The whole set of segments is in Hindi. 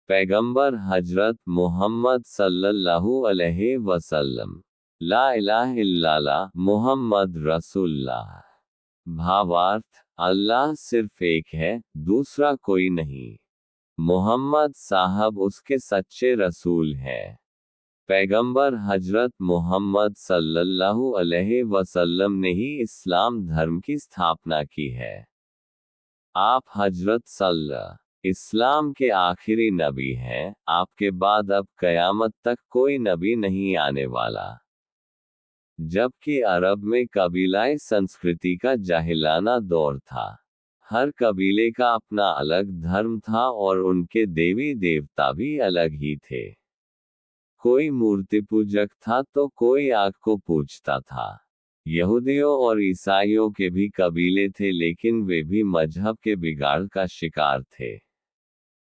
पैगंबर हजरत मोहम्मद सल्लल्लाहु अलैहि वसल्लम। ला इलाहा इल्लल्लाह मोहम्मद रसूलुल्लाह। भावार्थ, अल्लाह सिर्फ एक है, दूसरा कोई नहीं। मोहम्मद साहब उसके सच्चे रसूल हैं। पैगंबर हजरत मोहम्मद सल्लल्लाहु अलैहि वसल्लम ने ही इस्लाम धर्म की स्थापना की है। आप हजरत इस्लाम के आखिरी नबी हैं। आपके बाद अब कयामत तक कोई नबी नहीं आने वाला। जबकि अरब में कबीलाई संस्कृति का जाहिलाना दौर था। हर कबीले का अपना अलग धर्म था और उनके देवी देवता भी अलग ही थे। कोई मूर्ति पूजक था तो कोई आग को पूजता था। यहूदियों और ईसाइयों के भी कबीले थे, लेकिन वे भी मजहब के बिगाड़ का शिकार थे।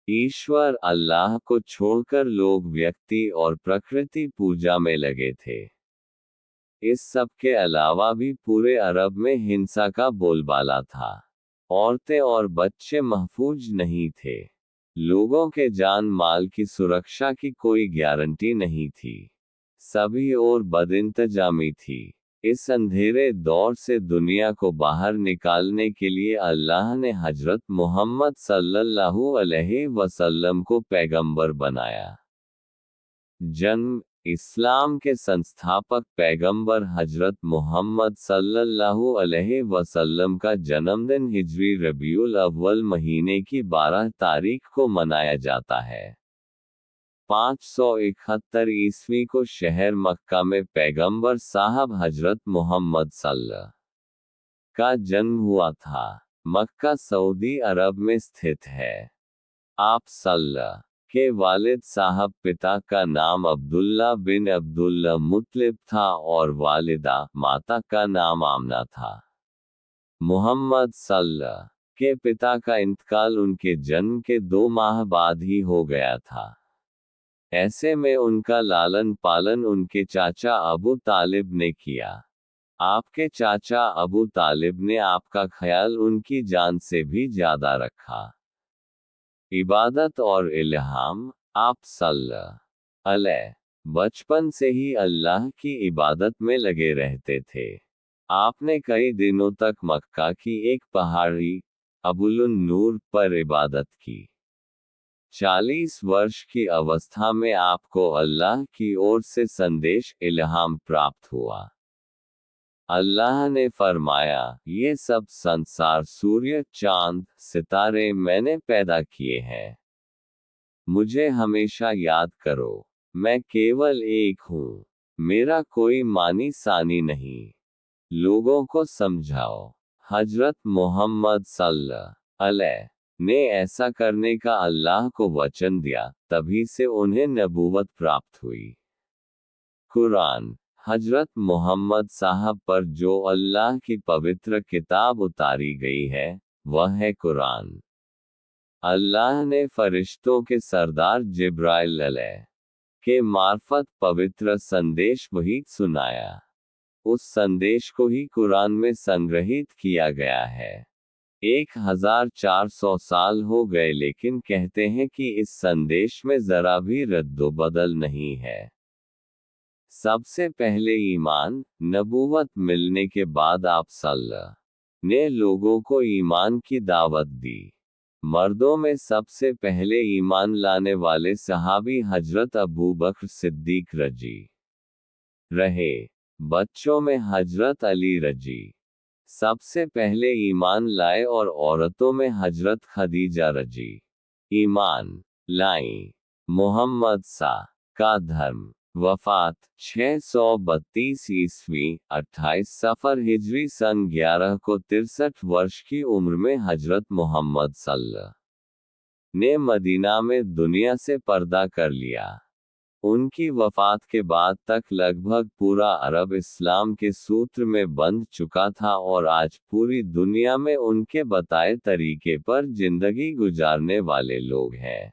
ईश्वर अल्लाह को छोड़कर लोग व्यक्ति और प्रकृति पूजा में लगे थे। इस सब के अलावा भी पूरे अरब में हिंसा का बोलबाला था। औरतें और बच्चे महफूज नहीं थे। लोगों के जान माल की सुरक्षा की कोई गारंटी नहीं थी। सभी और बदइंतजामी थी। इस अंधेरे दौर से दुनिया को बाहर निकालने के लिए अल्लाह ने हजरत मोहम्मद सल्लल्लाहु अलैहि वसल्लम को पैगंबर बनाया। जन्म, इस्लाम के संस्थापक पैगंबर हजरत मोहम्मद सल्लल्लाहु अलैहि वसल्लम का जन्मदिन हिजरी रबीउल अव्वल महीने की 12 तारीख को मनाया जाता है। 571 ईस्वी को शहर मक्का में पैगंबर साहब हजरत मोहम्मद का जन्म हुआ था। मक्का सऊदी अरब में स्थित है। आप के वालिद साहब पिता का नाम अब्दुल्ला बिन अब्दुल्ला मुत्लिब था और वालिदा माता का नाम आमना था। मोहम्मद के पिता का इंतकाल उनके जन्म के 2 माह बाद ही हो गया था। ऐसे में उनका लालन पालन उनके चाचा अबू तालिब ने किया। आपके चाचा अबू तालिब ने आपका ख्याल उनकी जान से भी ज्यादा रखा। इबादत और इल्हाम, आप बचपन से ही अल्लाह की इबादत में लगे रहते थे। आपने कई दिनों तक मक्का की एक पहाड़ी अबुलुन नूर पर इबादत की। 40 वर्ष की अवस्था में आपको अल्लाह की ओर से संदेश इल्हाम प्राप्त हुआ। अल्लाह ने फरमाया, ये सब संसार सूर्य चांद सितारे मैंने पैदा किए हैं। मुझे हमेशा याद करो, मैं केवल एक हूँ, मेरा कोई मानी सानी नहीं। लोगों को समझाओ। हजरत मोहम्मद ने ऐसा करने का अल्लाह को वचन दिया, तभी से उन्हें नबूवत प्राप्त हुई। कुरान, हजरत मोहम्मद साहब पर जो अल्लाह की पवित्र किताब उतारी गई है, वह है कुरान। अल्लाह ने फरिश्तों के सरदार जिब्राइल के मार्फत पवित्र संदेश वही सुनाया। उस संदेश को ही कुरान में संग्रहित किया गया है। 1400 साल हो गए, लेकिन कहते हैं कि इस संदेश में जरा भी रद्दोबदल नहीं है। सबसे पहले ईमान, नबूवत मिलने के बाद आप ने लोगों को ईमान की दावत दी। मर्दों में सबसे पहले ईमान लाने वाले सहाबी हजरत अबू बकर सिद्दीक रहे। बच्चों में हजरत अली सबसे पहले ईमान लाए और औरतों में हजरत खदीजा ईमान लाई। मोहम्मद का धर्म। वफ़ात 632 ईस्वी 28 सफ़र हिजरी सन 11 को 63 वर्ष की उम्र में हजरत मोहम्मद ने मदीना में दुनिया से पर्दा कर लिया। उनकी वफ़ात के बाद तक लगभग पूरा अरब इस्लाम के सूत्र में बंध चुका था और आज पूरी दुनिया में उनके बताए तरीके पर जिंदगी गुजारने वाले लोग हैं।